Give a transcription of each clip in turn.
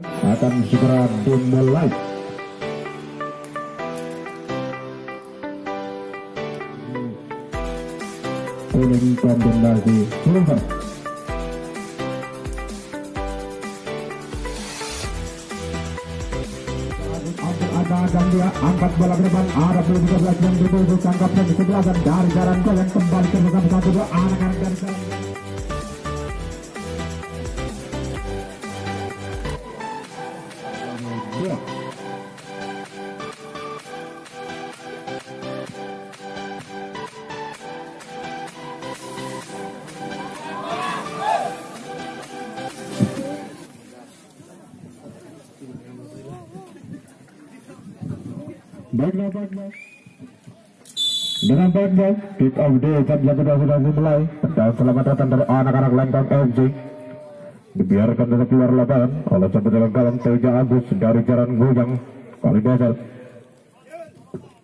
akan segera dimulai. Kuning kombinasi silver. Dan dia angkat bola ke depan, ada puluh 13 yang dituju tangkapnya di sebelah dan dari jalan goyang kembali ke bersama satu dua anak-anak dari jalan. Baiklah. Dengan baik, kick off di jam sudah dimulai. Dan selamat datang dari anak-anak Lengkong FC. Dibiarkan dari keluar lapangan oleh sampai dalam kalang Teja Agus dari jalan goyang kali dasar.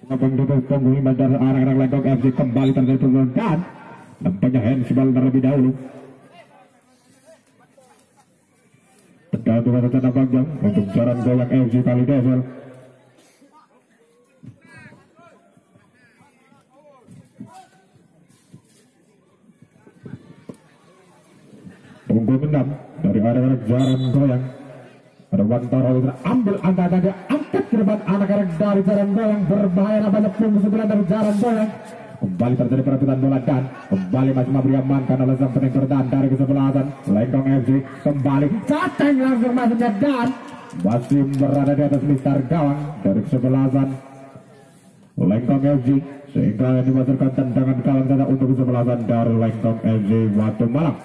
Penghitung dari anak-anak Lengkong FC kembali terjadi peluang dan nampaknya handsball terlebih dahulu. Dan dengan rencana panjang untuk jalan goyang FC kali dasar. Punggung 6 dari anak-anak jalan goyang. Ada Wantara yang ambil angkatan dia angkat ke depan anak-anak dari jalan goyang berbahaya nampaknya punggung 9 dari jalan goyang. Kembali terjadi perebutan bola dan kembali masih diamankan oleh sang penekor dan dari kesebelasan Lengkong FC kembali cateng langsung masuknya dan masih berada di atas mistar gawang dari kesebelasan Lengkong FC sehingga yang dimasukkan tendangan kalang saja untuk kesebelasan dari Lengkong FC Watu Malang.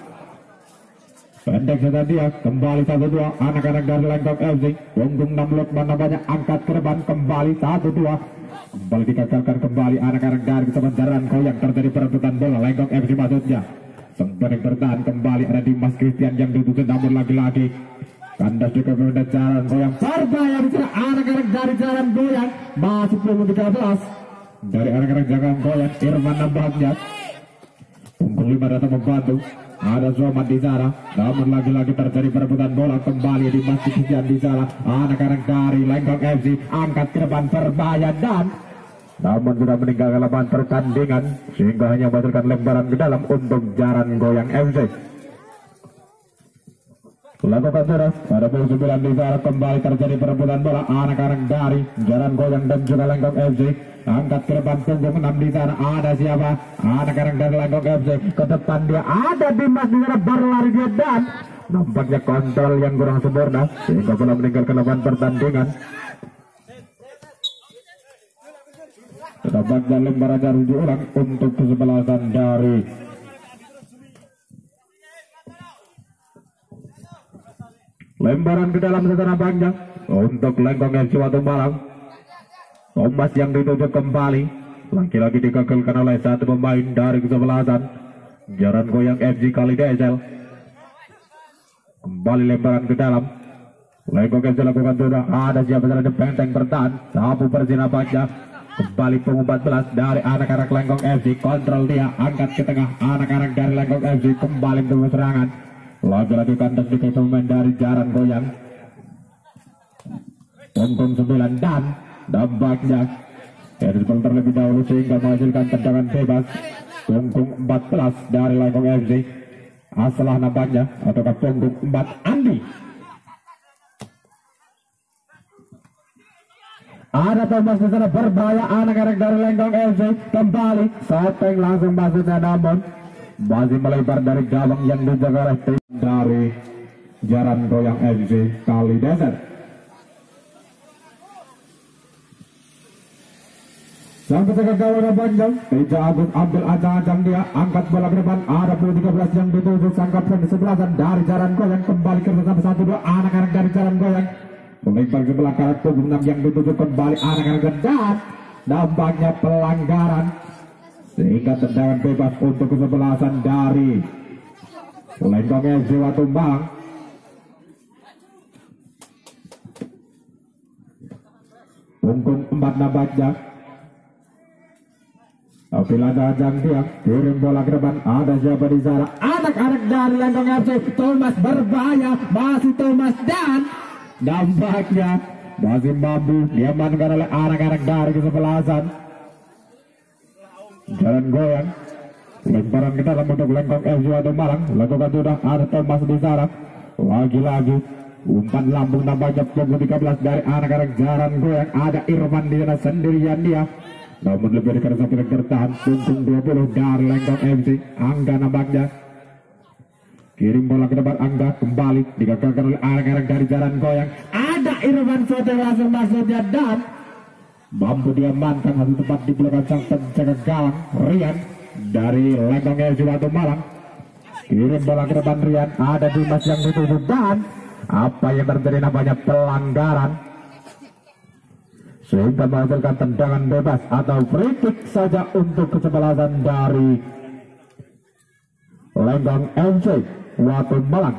Pendek saja dia kembali 1-2 anak-anak dari Lengkong FC punggung 6 Lukman nampaknya angkat ke depan kembali 1-2 kembali dikagalkan kembali anak-anak dari kesementaraan goyang terjadi perebutan bola Lengkong FC maksudnya sang pendek bertahan kembali ada Dimas Christian yang ditutup namun lagi-lagi kandas juga berada jalan goyang berbahaya bicara anak-anak dari jalan goyang masih punggung 13 dari anak-anak jalan goyang Irman nambahnya punggung 5 datang membantu. Ada Zomat di sana, namun lagi-lagi terjadi perebutan bola kembali di Mas Christian di sana. Anak-anak dari Lengkong FC angkat ke depan berbahaya dan namun sudah meninggalkan lapangan pertandingan sehingga hanya membatalkan lemparan ke dalam untuk jalan goyang FC. Lakukan sudah pada pukul 9 di sana kembali terjadi perebutan bola anak-anak dari jalan goyang dan juga Lengkong FC. Angkat ke depan punggung 6 di sana ada siapa? Anak-anak dari Lengkong FC ke depan dia ada Dimas di sana berlari dia dan nampaknya kontrol yang kurang sempurna sehingga bola meninggalkan lapangan pertandingan. Nampaknya lemparan dari diulang untuk kesebelasan dari lemparan ke dalam secara panjang untuk Lengkong FC Watu Malang. Thomas yang dituju kembali lagi-lagi digagalkan oleh satu pemain dari kesebelasan jalan goyang FC kali Desel. Kembali lemparan ke dalam Lengkong FC lakukan sudah ada siapa saja benteng bertahan sapu bersih nampaknya kembali punggung 14 dari anak-anak Lengkong FC kontrol dia angkat ke tengah anak-anak dari Lengkong FC kembali untuk serangan lagi-lagi kandas di pemain dari jalan goyang punggung 9 dan dampaknya Erisbol terlebih dahulu sehingga menghasilkan tendangan bebas punggung 14 dari Lengkong FC asalah nampaknya ataukah punggung 4 Andi. Ada Thomas di sana berbahaya anak-anak dari Lengkong FC kembali seteng langsung masuknya namun masih melebar dari gawang yang dijaga oleh tim dari jalan goyang FC kali dasar. Sampai ke gawang panjang, Teja Agus ambil acang-acang dia, angkat bola ke depan, ada puluh 13 yang dituju sangkapan di sebelahan dari jalan goyang kembali ke bersama 1-2 anak-anak dari jalan goyang. Melempar ke belakang punggung 6 yang dituju kembali anak-anak dan nampaknya pelanggaran sehingga tendangan bebas untuk kesebelasan dari Lengkong FC Watu Malang. Punggung 4 nampaknya apabila ajang dia kirim bola ke depan ada siapa di sana anak-anak dari Lengkong FC Thomas berbahaya masih Thomas dan Dampaknya masih mampu diamankan oleh anak-anak dari kesebelasan. Jaran goyang, lemparan ke dalam untuk Lengkong FC Watu Malang. Lakukan sudah ada Thomas di sana. Lagi-lagi umpan lambung nampaknya pukul 13 dari anak-anak Jaran goyang. Ada Irfan di sana sendirian dia. Namun lebih dekat sampai bertahan. Punggung 20 dari Lengkong FC. Angga nampaknya kirim bola ke depan, Angga kembali digagalkan oleh anak-anak dari Jaran goyang. Ada Irfan Sote langsung masuknya dan mampu diamankan satu tempat di belakang sang penjaga gawang Rian dari Lengkong FC Watu Malang. Kirim bola ke depan Rian, ada Dimas yang dituju dan apa yang terjadi namanya pelanggaran sehingga menghasilkan tendangan bebas atau free kick saja untuk kesebelasan dari Lengkong FC Watu Malang.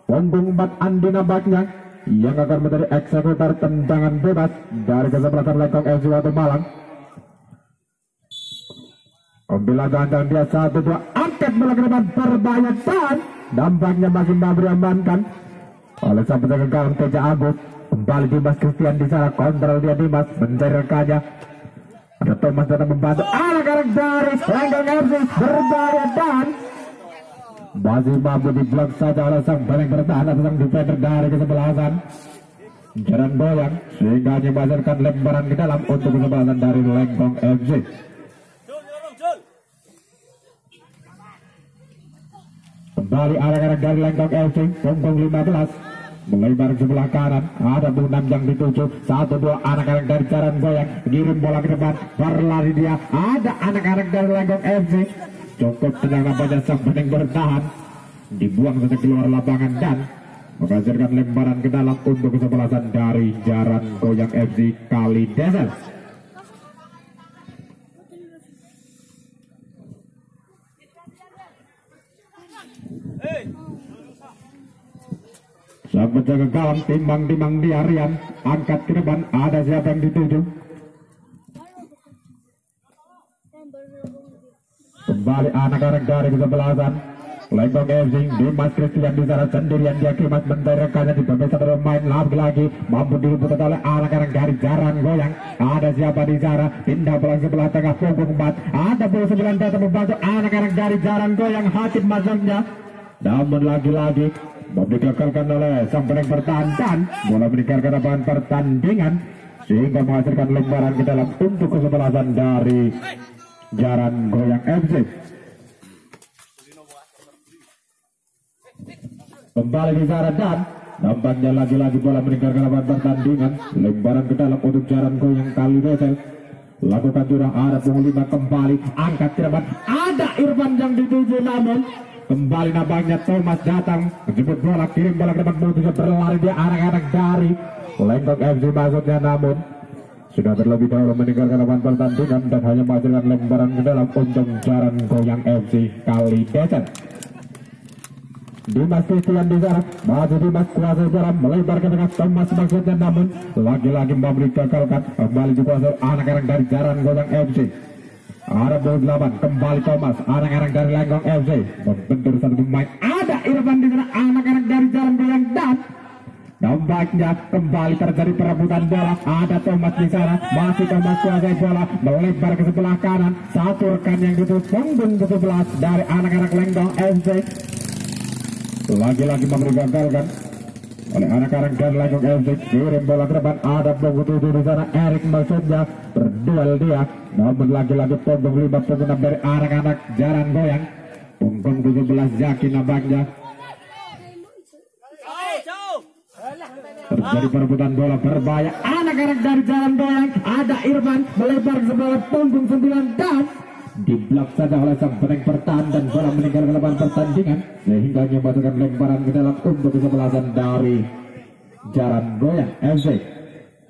Punggung 4 Andi nampaknya yang akan menjadi eksekutor tendangan bebas dari kesebelasan Lengkong FC Watu Malang. Pembela gandang dia 1-2, angkat bola ke depan berbahaya dan dampaknya masih mampu diamankan oleh sang penjaga gawang Teja Agus. Kembali Dimas Christian di sana, kontrol dia Dimas mencari rekannya. Ada Thomas datang membantu anak-anak dari Lengkong FC berbahaya dan masih mampu diblok saja oleh sang baling bertahan atau sang defender dari kesebelasan Jaran goyang sehingga hanya menghasilkan lemparan ke dalam untuk kesebelasan dari Lengkong FC. Kembali anak-anak dari Lengkong FC, punggung 15 melebar ke sebelah kanan, ada Bung yang dituju 1-2 anak-anak dari Jaran goyang, kirim bola ke depan, berlari dia, ada anak-anak dari Lengkong FC. Cukup tenang nampaknya sang bening bertahan, dibuang saja keluar lapangan dan menghasilkan lemparan ke dalam untuk kesebelasan dari Jaran goyang FC kali Desel. Sang penjaga gawang timbang-timbang di Rian, angkat ke depan, ada siapa yang dituju? Kembali anak-anak dari kesebelasan Lengkong FC, Dimas Christian di sana sendirian, dia kimas bentar rekannya di bawah satu pemain lagi mampu direbut oleh anak-anak dari Jaran goyang. Ada siapa di sana? Pindah bola sebelah tengah punggung 4, ada bola 9 datang membantu anak-anak dari Jaran goyang, Hatip masuknya. Namun lagi-lagi digagalkan oleh sang pening bertahan dan bola meninggalkan lapangan pertandingan sehingga menghasilkan lemparan ke dalam untuk kesebelasan dari Jaran goyang FC. Kembali di sana dan nampaknya lagi-lagi bola meninggalkan lapangan pertandingan, lemparan ke dalam untuk Jaran goyang kali Desel. Lakukan sudah, ada punggung 5 kembali, angkat ke depan, ada Irfan yang dituju namun kembali nampaknya Thomas datang menjemput bola, kirim bola ke depan menuju berlari dia anak-anak dari Lengkong FC maksudnya, namun sudah terlebih dahulu meninggalkan lapangan pertandingan dan hanya menghasilkan lemparan ke dalam untuk Jaran goyang FC kali Desel. Dimas Christian di sana, masih Dimas kuasai bola melebar ke tengah Thomas maksudnya, namun lagi-lagi mampu digagalkan, kembali dikuasai anak-anak dari Jaran goyang FC. Ada bola 8, kembali Thomas, anak-anak dari Lengkong FC membentur satu pemain, ada Irfan di sana, anak-anak dari Jaran goyang dan nampaknya kembali terjadi perebutan bola. Ada Thomas di sana, masih Thomas kuasai bola melebar ke sebelah kanan, satu rekan yang ditutup punggung ke-11 dari anak-anak Lengkong FC. Lagi-lagi memberi gagalkan oleh anak-anak dari Lengkong FC, kirim bola ke depan, ada punggung 7 di sana, Erik maksudnya berduel dia, namun lagi-lagi punggung 5 punggung 6 dari anak-anak Jaran goyang, punggung 17 Zaki nampaknya. Terjadi perebutan bola berbahaya, anak-anak dari Jaran goyang, ada Irfan melebar ke sebelah punggung 9 dan diblok saja oleh sang pening bertahan dan bola meninggalkan lapangan pertandingan sehingga menyebabkan lemparan ke dalam untuk kesebelasan dari Jaran goyang FC.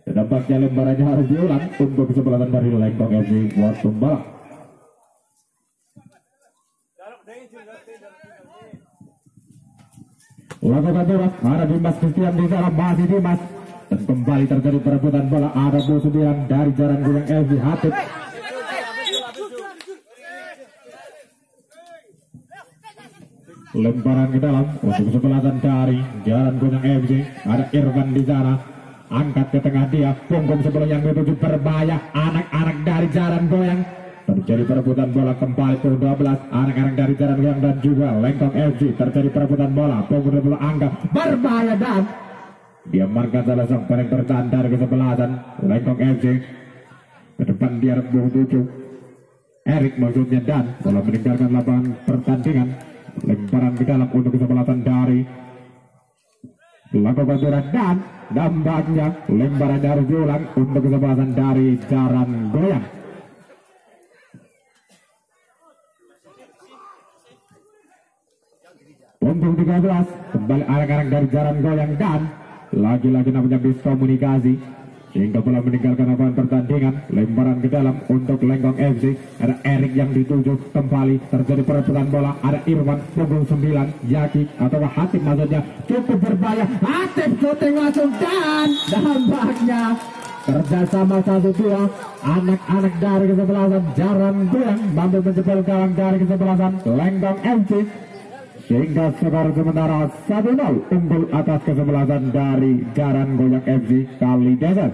Nampaknya lemparannya harus diulang untuk kesebelasan dari Lengkong FC Watu Malang. Lakukan bola, ada Dimas Christian di sana, masih Dimas dan kembali terjadi perebutan bola, ada bola 9 dari Jaran goyang FC, Hatip. Lemparan ke dalam untuk kesebelasan dari Jaran Goyang FC. Ada Irfan di sana, angkat ke tengah dia, punggung sebelah yang dituju berbahaya. Anak-anak dari Jaran Goyang, terjadi perebutan bola kembali ke 12 anak-anak dari Jaran Goyang dan juga Lengkong FC. Terjadi perebutan bola, punggung sebelah angka berbahaya dan dia markas salah sang paling bertahan dari kesebelasan Lengkong FC. Ke depan dia rebung 7 Erik maksudnya, dan bola meninggalkan lapangan pertandingan. Lemparan ke dalam untuk kesebelasan dari Lago Baturan dan dampaknya lemparan harus diulang untuk kesebelasan dari Jaran Goyang. Punggung 13 kembali anak-anak dari Jaran Goyang dan lagi-lagi namanya miskomunikasi sehingga bola meninggalkan lapangan pertandingan. Lemparan ke dalam untuk Lengkong FC. Ada Erik yang dituju kembali, terjadi perebutan bola. Ada Irwan punggung 9 Yaki atau Hatip maksudnya, cukup berbahaya. Hatip syuting langsung dan dampaknya kerjasama 1-2 anak-anak dari kesebelasan Jaran Goyang mampu menjebol gawang dari kesebelasan Lengkong FC sehingga skor sementara 1-0 unggul atas kesebelasan dari Jaran Goyang FC kali dasar.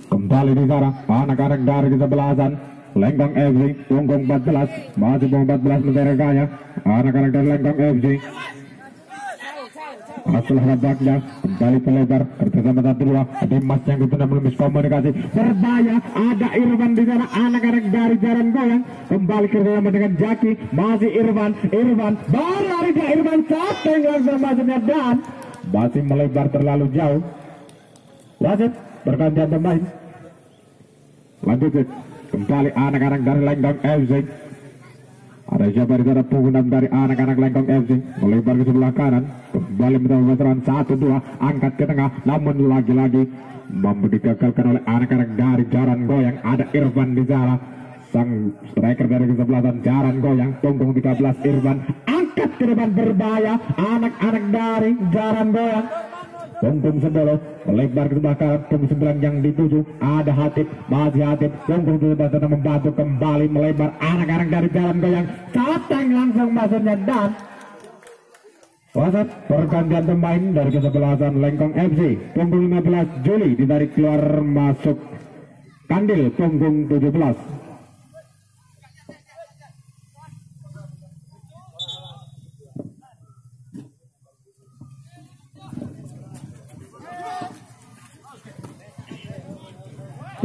Kembali di sana anak-anak dari kesebelasan Lengkong FC punggung 14, masih punggung 14 menterekanya anak-anak dari Lengkong FC. Setelah nampaknya kembali pelebar kerjasama 1-2 Dimas yang itu belum miskomunikasi berbahaya. Ada Irfan di sana, anak-anak dari Jaran Goyang kembali kerjasama dengan Jaki, masih Irfan berlari ke Irfan Sateng langsung masuknya dan masih melebar terlalu jauh. Wasit pergantian pemain. Lanjut kembali anak-anak dari Lengkong FC. Ada siapa di sana, punggung 6 dari anak-anak Lengkong FC melebar ke sebelah kanan, kembali mendapat veteran 1-2 angkat ke tengah, namun lagi-lagi mampu digagalkan oleh anak-anak dari Jaran Goyang. Ada Irfan di sana, sang striker dari kesebelasan Jaran Goyang, punggung 13 Irfan angkat ke depan berbahaya. Anak-anak dari Jaran Goyang punggung 10 melebar ke sebelah kanan, punggung 9 yang dituju ada Hatip, masih Hatip punggung 17 sedang membantu kembali melebar anak-anak dari Jaran Goyang. Sateng langsung masuknya dan wasit pergantian pemain dari kesebelasan Lengkong FC. Punggung 15 Juli ditarik keluar masuk Kandil punggung 17.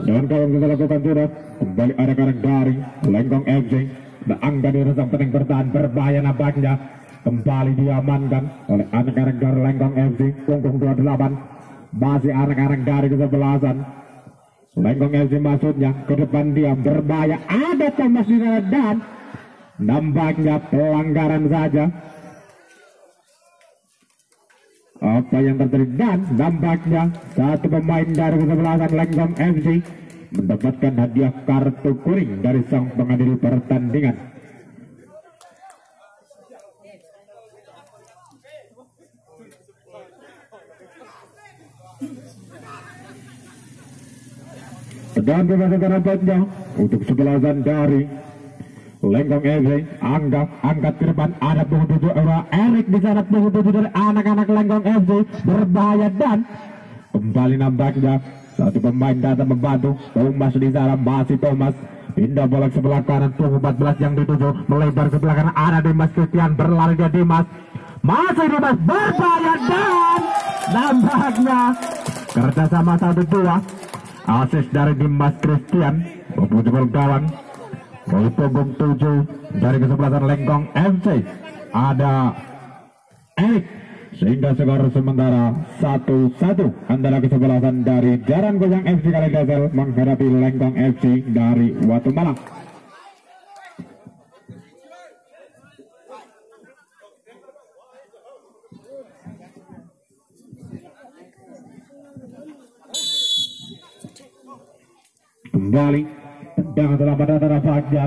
Dan kalau kita lakukan sudah kembali anak-anak dari Lengkong FC. The angka di resang penting bertahan berbahaya nampaknya kembali diamankan oleh anak-anak dari Lengkong FC. Punggung 28 masih anak-anak dari kesebelasan Lengkong FC maksudnya ke depan dia berbahaya. Ada Thomas di sana dan nampaknya pelanggaran saja. Apa yang terjadi dan nampaknya satu pemain dari kesebelasan Lengkong FC mendapatkan hadiah kartu kuning dari sang pengadil pertandingan. Dan bebas nampaknya untuk kesebelasan dari Lengkong FC angkat ke depan, ada punggung 7 Erik di sana, punggung 7 dari anak-anak Lengkong FC berbahaya dan kembali nampaknya satu pemain datang membantu. Thomas di sana, masih Thomas pindah bola ke sebelah kanan, punggung 14 yang dituju melebar ke sebelah kanan, ada Dimas Christian berlari dia Dimas, masih Dimas berbahaya dan nampaknya kerjasama 1-2 asis dari Dimas Christian membuat gawang. Dari punggung 7 dari kesebelasan Lengkong FC ada Erik sehingga skor sementara 1-1 antara kesebelasan dari Jaran Goyang FC Kaligasel menghadapi Lengkong FC dari Watu Malang. Kembali tendang setelah pada nampaknya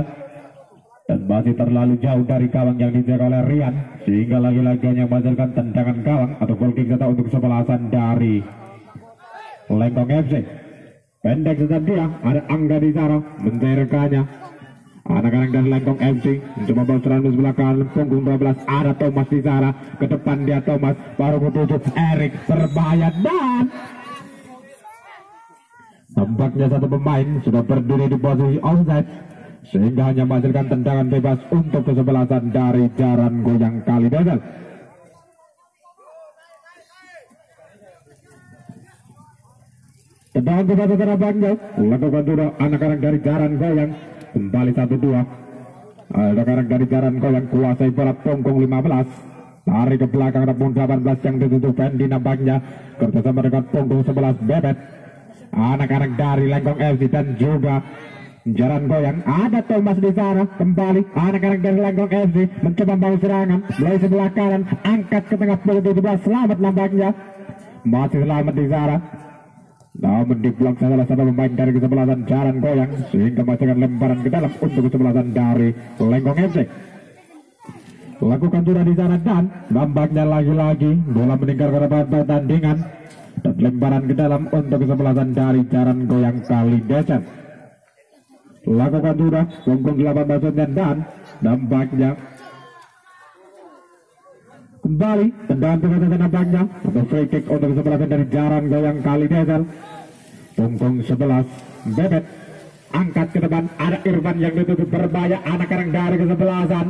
dan masih terlalu jauh dari gawang yang dijaga oleh Rian, sehingga lagi-lagi yang menghasilkan tendangan gawang atau goal kick saja untuk sebelasan dari Lengkong FC. Pendek saja dia, ada Angga di sana menterkanya. Anak-anak dari Lengkong FC mencoba bawa serangan sebelah kanan punggung 12, ada Thomas di sana, ke depan dia Thomas, baru menuju Erik, berbahaya dan tampaknya satu pemain sudah berdiri di posisi offside, sehingga hanya menghasilkan tendangan bebas untuk kesebelasan dari Jaran Goyang Kalidezel. Tendangan bebas secara panjang lakukan sudah anak-anak dari Jaran Goyang. Kembali 1-2. Anak-anak dari Jaran Goyang kuasai bola punggung 15, lari ke belakang ada punggung 18 yang ditutup Fendi nampaknya kerjasama dengan punggung 11 Bebet. Anak-anak dari Lengkong FC dan juga Jaran Goyang, ada Thomas di sana. Kembali anak-anak dari Lengkong FC mencoba membangun serangan mulai sebelah kanan, angkat ke tengah punggung 17, selamat nampaknya, masih selamat di sana. Namun di blok salah satu pemain dari kesebelasan Jaran Goyang, sehingga masukkan lemparan ke dalam untuk kesebelasan dari Lengkong FC. Lakukan sudah di sana dan nampaknya lagi-lagi bola meninggalkan pertandingan dan lemparan ke dalam untuk kesebelasan dari Jaran Goyang Kalidezel. Lakukan sudah punggung 18 dan nampaknya kembali tendangan bebas nampaknya untuk free kick untuk kesebelasan dari Jaran Goyang Kalidezel. Punggung 11 Bebet angkat ke depan, ada Irfan yang ditutup, berbahaya anak-anak dari kesebelasan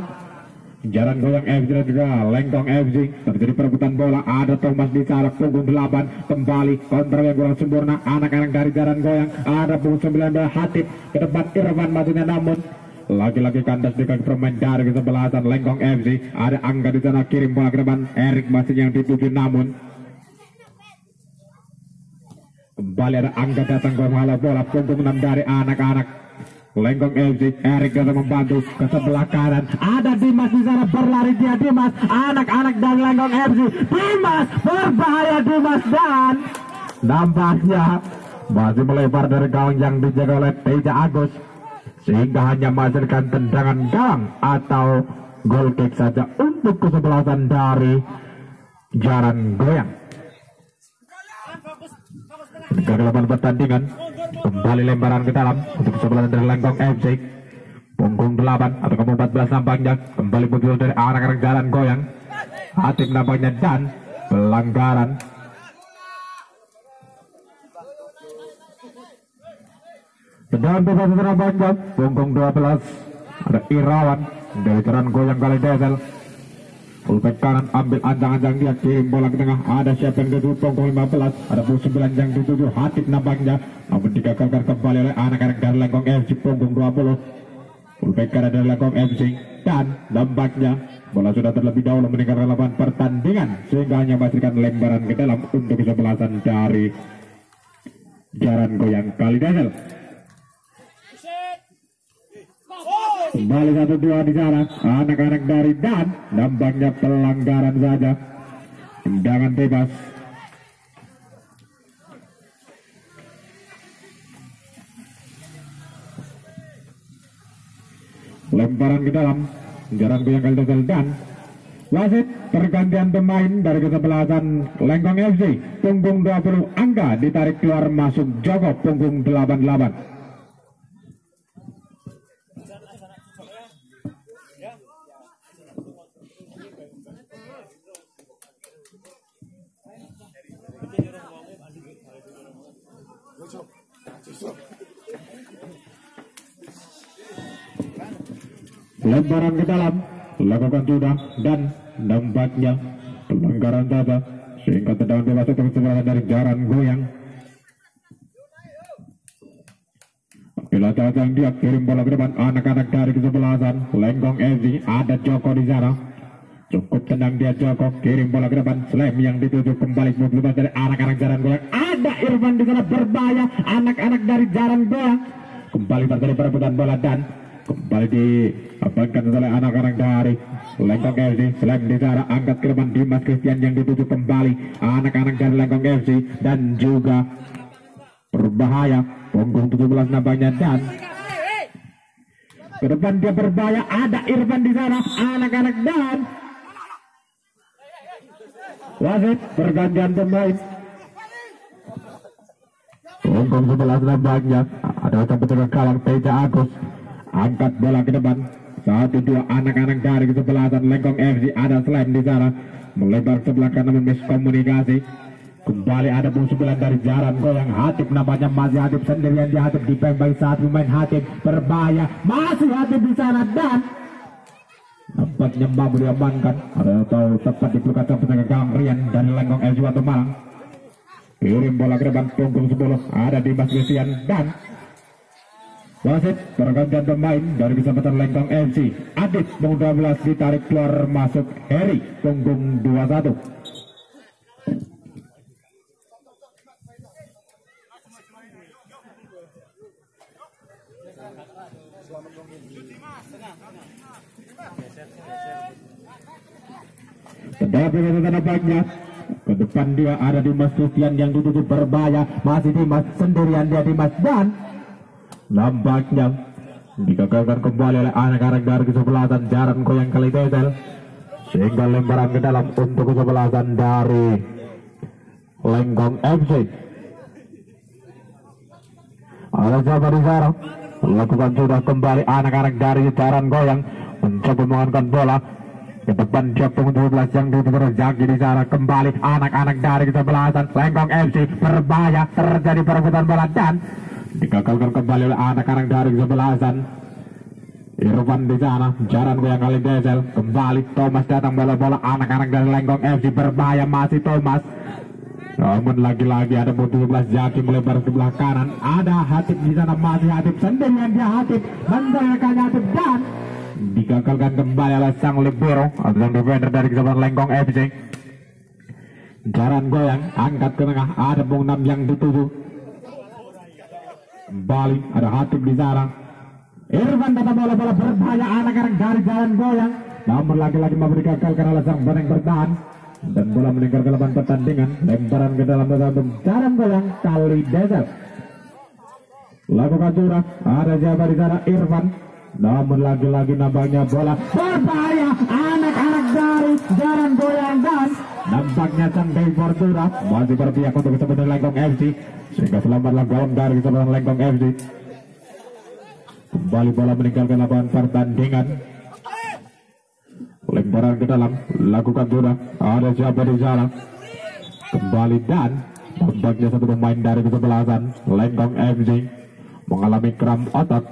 Jaran Goyang FC dan juga Lengkong FC. Terjadi perebutan bola, ada Thomas di sana punggung 8, kembali kontrol yang kurang sempurna anak-anak dari Jaran Goyang, ada punggung 19 Hatip ke depan, Irfan masihnya, namun lagi-lagi kandas di kaki pemain dari kesebelasan Lengkong FC. Ada Angga di sana kirim bola ke depan, Erik masih yang dituju, namun kembali ada Angga datang ke malah bola punggung 6 dari anak-anak Lengkong FC. Erik datang membantu ke sebelah kanan, ada Dimas di sana, berlari dia Dimas, anak-anak dari Lengkong FC, Dimas berbahaya Dimas dan nampaknya masih melebar dari gawang yang dijaga oleh Teja Agus, sehingga hanya menghasilkan tendangan gawang atau goal kick saja untuk kesebelasan dari Jaran Goyang. Kegagalan pertandingan, kembali lemparan ke dalam untuk kesebelasan dari Lengkong FC. Punggung 8 atau punggung 14 nampaknya kembali muncul dari anak-anak Jaran Goyang. Hatip nampaknya dan pelanggaran. Tendangan bebas nampaknya punggung 12 ada Irawan dari Jaran Goyang Kalidezel. Fullback kanan ambil ancang-ancang, dia kirim bola ke tengah, ada siapa yang dituju punggung 15, ada punggung 9 yang dituju Hatip nampaknya, namun digagalkan kembali oleh anak-anak dari Lengkong FC punggung 20. Fullback kanan dari Lengkong FC dan nampaknya bola sudah terlebih dahulu meninggalkan lapangan pertandingan, sehingga hanya menghasilkan lemparan ke dalam untuk kesebelasan dari Jaran Goyang Kalidezel. Kembali 1-2 di sana anak-anak dari dan nampaknya pelanggaran saja, tendangan bebas. Lemparan ke dalam Jaran Goyang Kalidezel dan wasit pergantian pemain dari kesebelasan Lengkong FC. Punggung 20 Angga ditarik keluar masuk Joko punggung 88. Lemparan ke dalam lakukan sudah dan nampaknya pelanggaran saja, sehingga tendangan bebas untuk kesebelasan dari Jaran Goyang. Bila datang dia kirim bola ke depan, anak-anak dari kesebelasan Lengkong FC, ada Joko di sana, cukup tenang dia Joko, kirim bola ke depan, slam yang dituju kembali bebas dari anak-anak Jaran Goyang, ada Irfan di sana, berbahaya anak-anak dari Jaran Goyang. Kembali terjadi perebutan bola dan kembali diamankan oleh anak-anak dari Lengkong FC. Slam di sana, angkat ke depan Dimas Christian yang dituju kembali anak-anak dari Lengkong FC dan juga berbahaya punggung 17 nampaknya dan Ke depan dia berbahaya, ada Irfan di sana, anak-anak dan wasit pergantian pemain. Punggung 11 nampaknya ada betul kalang Teja Agus, angkat bola ke depan. 1-2 anak-anak dari kesebelasan Lengkong FC, ada slam di sana melebar ke belakang namun miskomunikasi. Kembali ada pun 9 dari Jaran Goyang. Hatip nampaknya masih Hatip sendirian, di Hatip di pembang saat pemain Hatip berbahaya, masih Hatip di sana dan nampaknya mampu diamankan atau tepat di pelukan penjaga gawang Rian dari Lengkong FC Watu Malang. Kirim bola ke depan, punggung 10 ada di Mas Christian dan wasit pergantian pemain dari kesempatan Lengkong FC. Adit punggung 12 ditarik keluar masuk Heri punggung 21. Tetapi nampaknya ke depan dia ada Dimas Christian yang ditutup berbahaya, masih Dimas sendirian dia Dimas dan nampaknya digagalkan kembali oleh anak-anak dari kesebelasan Jaran Goyang kali Desel, sehingga lemparan ke dalam untuk kesebelasan dari Lengkong FC. Ada siapa di sana? Lakukan sudah kembali anak-anak dari Jaran Goyang mencoba mengamankan bola ke depan dia punggung 12 yang ditutup Zaki di sana. Kembali anak-anak dari kesebelasan Lengkong FC berbahaya, terjadi perebutan bola dan digagalkan kembali oleh anak-anak dari kesebelasan Irfan di sana. Jaran Goyang kali Desel, kembali Thomas datang bola-bola anak-anak dari Lengkong FC berbahaya, masih Thomas. Namun lagi-lagi ada 17 Zaki melebar ke belah kanan, ada Hatip di sana, masih Hatip sendirian dia Hatip menjayakan Hatip dan digagalkan kembali oleh sang libero atau sang defender dari kesebelasan Lengkong FC. Jaran Goyang angkat ke tengah, ada punggung 6 yang dituju. Kembali ada Hatip di sana. Irfan datang bola-bola berbahaya anak-anak dari Jaran Goyang, namun lagi-lagi mau digagalkan oleh sang beneng bertahan dan bola meninggal ke lapangan pertandingan. Lemparan ke dalam untuk Jaran Goyang kali Desel. Lakukan curah, ada siapa di sana Irfan, namun lagi-lagi nampaknya bola berbahaya anak-anak dari Jaran Goyang dan nampaknya sang Dave Fortuna masih berpihak untuk kesempatan Lengkong FC, sehingga selamatlah gawang dari kesempatan Lengkong FC. Kembali bola meninggalkan lapangan pertandingan. Lemparan ke dalam, lakukan sudah, ada siapa di sana. Kembali dan nampaknya satu pemain dari kesebelasan Lengkong FC mengalami kram otot.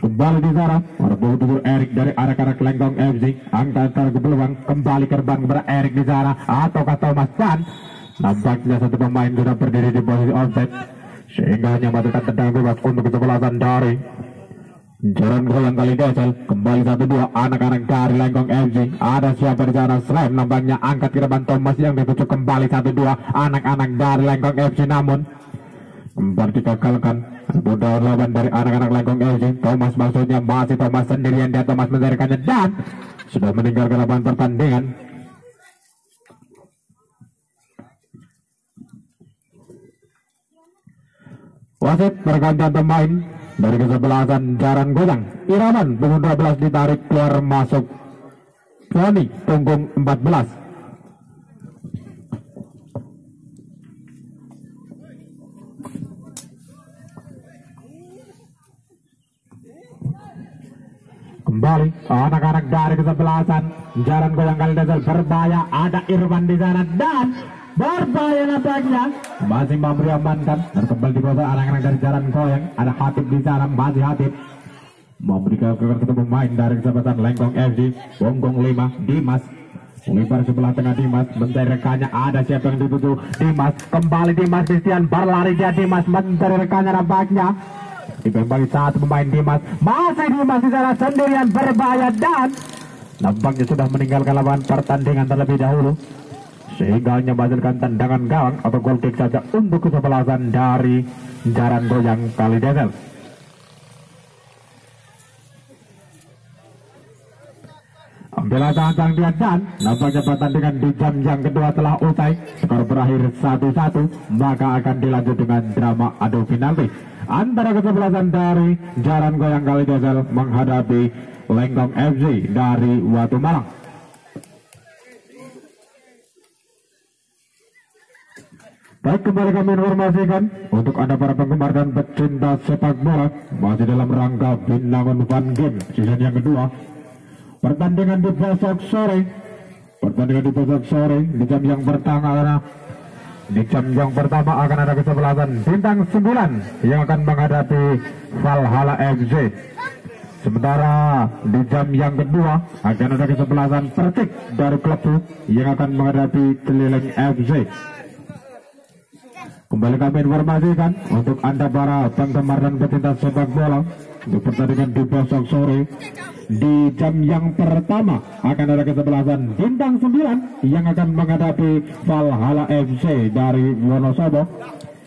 Kembali di sana, berburu Erik dari anak-anak Lengkong FC, angkat ke peluang, kembali terbang kepada Erik di sana, ataukah Thomas dan nampaknya satu pemain sudah berdiri di posisi offset, sehingga hanya membutuhkan tendang bebas untuk kesebelasan dari Jaran Goyang kali Desel. Kembali 1-2 anak-anak dari Lengkong FC, ada siapa di sana slam, nampaknya angkat ke depan Thomas yang ditutup. Kembali 1-2 anak-anak dari Lengkong FC, namun kembali digagalkan. Mudah lawan dari anak-anak Lengkong FC. Thomas maksudnya, masih Thomas sendirian dia, Thomas mencarikannya dan sudah meninggalkan lapangan pertandingan. Wasit pergantian pemain dari kesebelasan Jaran Goyang. Irawan punggung 12 ditarik keluar masuk Foni punggung 14. Kembali anak-anak dari kesebelasan Jaran Goyang kali Desel berbahaya, ada Irfan di sana dan berbahaya nampaknya masih mampu diamankan dan kembali di bawah anak-anak dari Jaran Goyang. Ada Hatip di sana, masih Hatip memberikan ke pemain dari kesebelasan Lengkong FC punggung 5 Dimas Lebar sebelah tengah Dimas, mencari rekannya, ada siapa yang dituju? Dimas, kembali Dimas Christian, berlari dia Dimas, mencari rekannya nampaknya. Dibembangi satu pemain Dimas, masih Dimas di sana sendirian berbahaya dan nampaknya sudah meninggalkan lawan pertandingan terlebih dahulu. Sehingga hanya menghasilkan tendangan gawang atau goal kick saja untuk kesebelasan dari Jaran Goyang Kalidezel. Ambil ancang dia dan nampaknya pertandingan di jam yang kedua telah usai. Skor berakhir 1-1, maka akan dilanjut dengan drama adu penalti antara kesebelasan dari Jaran Goyang Kalidezel menghadapi Lenggong FC dari Watu Malang. Baik, kembali kami informasikan untuk Anda para penggemar dan pecinta sepak bola, masih dalam rangka Binangun Fun Game season yang kedua. Pertandingan di besok sore, di jam yang pertama akan ada kesebelasan bintang 9 yang akan menghadapi Valhalla FC. Sementara di jam yang kedua akan ada kesebelasan Persik dari klub yang akan menghadapi Celileng FC. Kembali kami informasikan untuk Anda para penggemar dan pecinta sepak bola, untuk pertandingan di besok sore di jam yang pertama akan ada kesebelasan bintang 9 yang akan menghadapi Valhalla FC dari Wonosobo.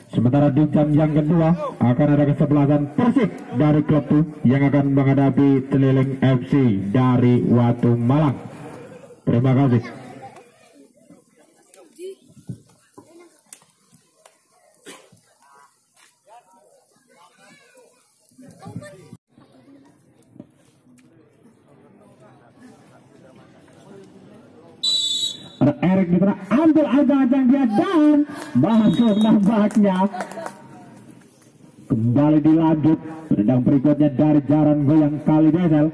Sementara di jam yang kedua akan ada kesebelasan Persik dari klub yang akan menghadapi Celileng FC dari Watu Malang. Terima kasih. Erik di tengah, ambil ancang-ancang dia dan masuk nampaknya. Kembali dilanjut, tendangan berikutnya dari Jaran Goyang Kalidezel.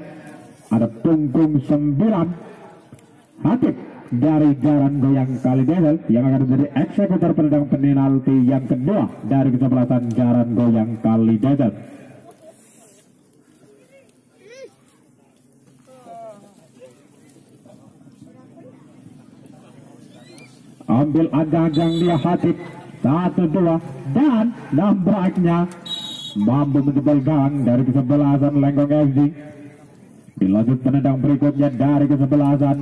Ada punggung 9 Hatip dari Jaran Goyang Kalidezel yang akan menjadi eksekutor penendang penalti yang kedua dari kesebelasan Jaran Goyang Kalidezel. Ambil ancang-ancang dia Hatip 1-2 dan nampaknya mampu menjebol gawang dari kesebelasan Lenggong FC. Dilanjut penendang berikutnya dari kesebelasan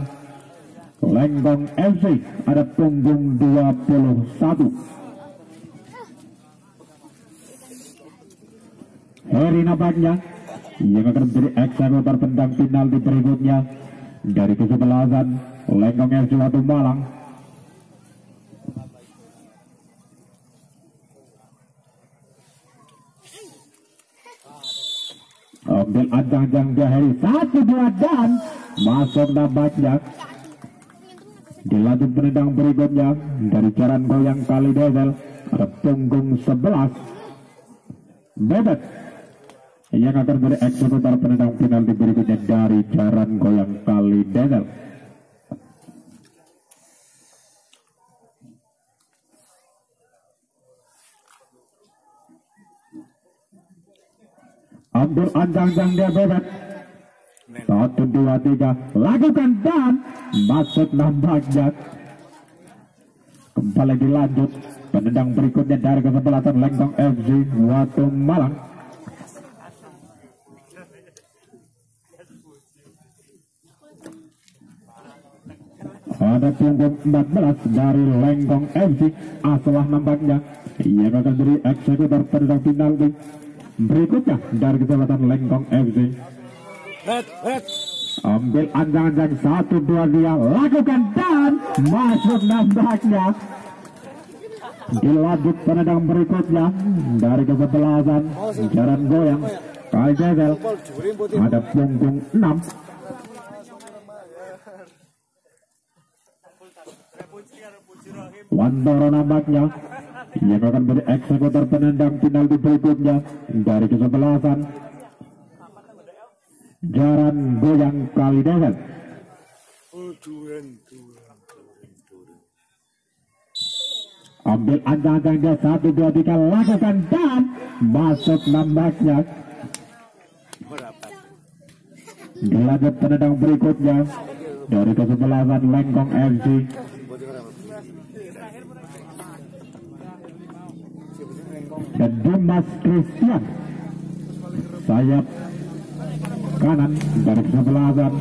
Lenggong FC, ada punggung 21. Heri nampaknya yang akan menjadi eksekutor penendang penalti berikutnya dari kesebelasan Lenggong FC Watu Malang. Ambil ancang-ancang dia Heri 1-2 dan masuk nampaknya. Dilanjut penendang berikutnya dari Jaran Goyang Kalidezel, ada punggung 11 Bebet yang akan menjadi eksekutor penendang penalti berikutnya dari Jaran Goyang Kalidezel. Ambil ancang-ancang dia Bebet 1-2-3 lakukan dan masuk nampaknya. Kembali dilanjut penendang berikutnya dari kesebelasan Lenggong FC Watu Malang. Ada punggung 14 dari Lenggong FC Aslah nampaknya yang akan beri eksekutor penendang penalti berikutnya dari kesebelasan Lenggong FC. Ambil ancang-ancang 1-2 dia lakukan dan masuk nampaknya. Dilanjut penendang berikutnya dari kesebelasan Jaran Goyang Kalidezel, ada punggung 6. Wantoro nampaknya yang akan menjadi eksekutor penendang penalti berikutnya dari kesebelasan Jaran Goyang Kalidezel. Ambil ancang-ancang dia 1-2-3 lakukan dan masuk nampaknya. Dilanjut penendang berikutnya dari kesebelasan Lengkong FC. Dan Dimas Christian sayap kanan dari kesebelasan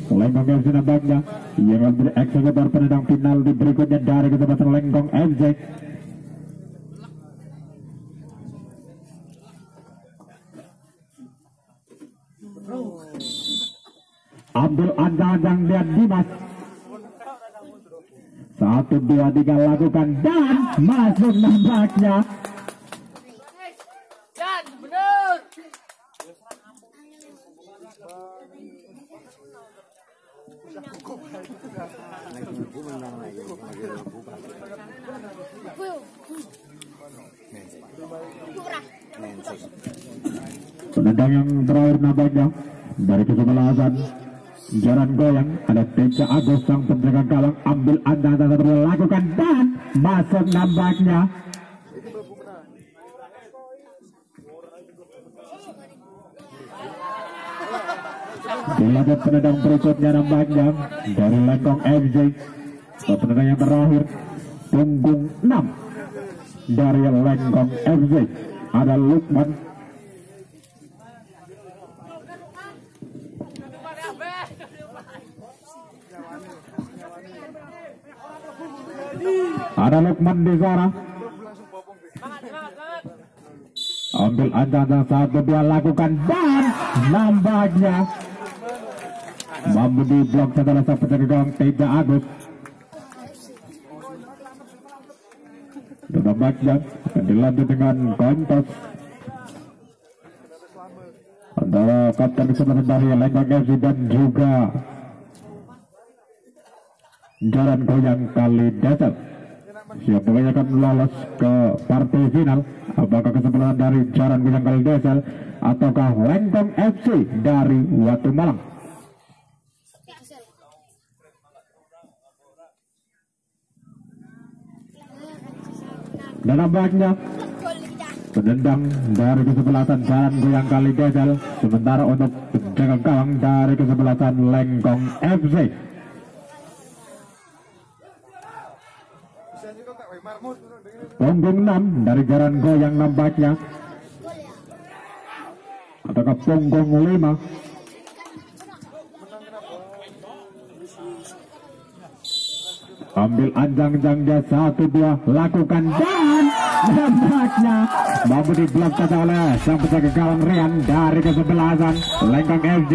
Lengkong FC nampaknya yang memberi eksekutor penendang final di berikutnya dari kesebelasan Lengkong FC. Ambil anjang-anjang lihat Dimas. 1, 2, 3 lakukan dan masuk nampaknya. Dan benar. Penendang yang terakhir nampaknya dari kesebelasan Jaran Goyang ada Teja Agus sang penjaga gawang. Ambil anjang-anjang lakukan dan masuk nampaknya. Dilanjut penendang berikutnya nampaknya dari Lengkong FC. Penendang yang terakhir punggung 6 dari Lengkong FC ada Lukman. Ada Lukman di sana. Ambil anjang-anjang 1, 2 lakukan dan nampaknya mampu di blok setelah sang penjaga gawang Teja Agus. Dan nampaknya dilanjut dengan kontes antara kapten kesebelasan dari Lengkong FC dan juga Jaran Goyang Kalidesel. Siapa yang akan lolos ke partai final? Apakah kesebelasan dari Jaran Goyang Kalidesel ataukah Lengkong FC dari Watu Malang? Dan nampaknya penendang dari kesebelasan Jaran Goyang Kalidesel, sementara untuk penjaga gawang dari kesebelasan Lengkong FC. Punggung 6 dari Jaran Goyang nampaknya, ataukah punggung 5? Ambil anjang-anjang dia 1, 2 lakukan dan nampaknya mampu diblok oleh sang penjaga gawang Rian dari kesebelasan Lengkong FC.